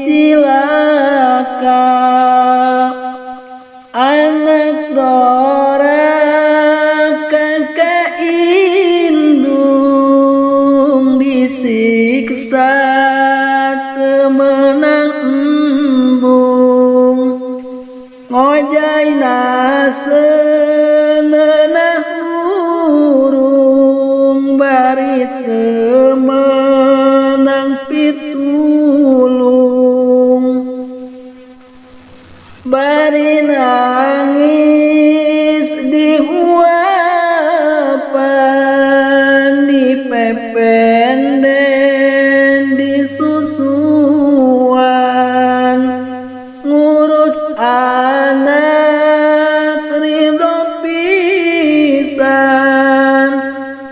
cilaka anak doraka indung disiksa temenang embung ngojaina seuneuh urung bari temenang pitulung bari nangis dihuapan dipepen den disusuan ngurus anak ridho pisan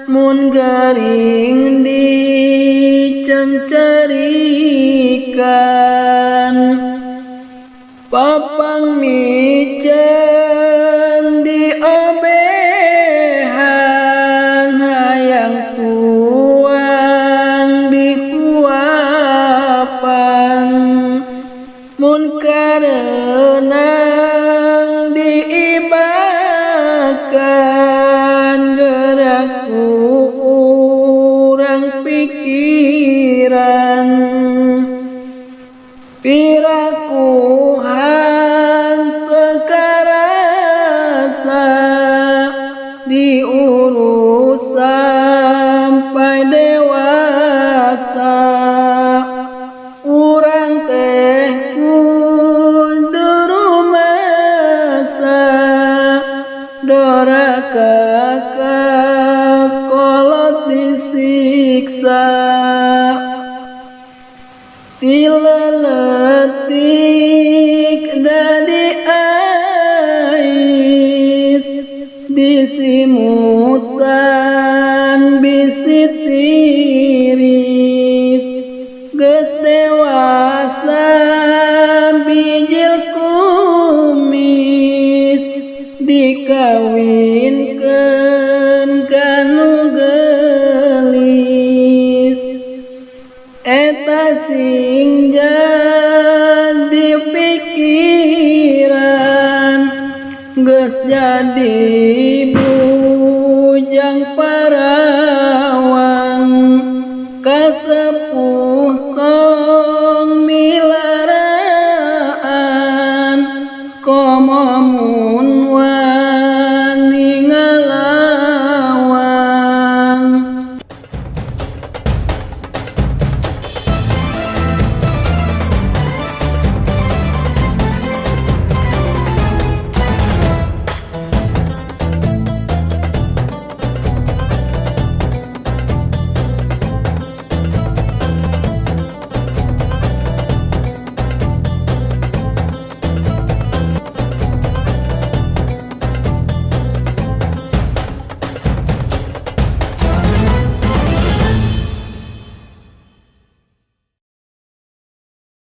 mun garing dicencerikan papang miceun diobehan hayang tuang dihuapan mun kareunang diibakan gerak urang pikiran pirakuhan tekarasa diurus sampai dewasa urang teh kudu rumasa doraka kolot disiksa tileletik dadi ais disimutan bisi tiris geus dewasa bijil kumis dikawinkeun kanu gelis eta sing jadi pikiran geus jadi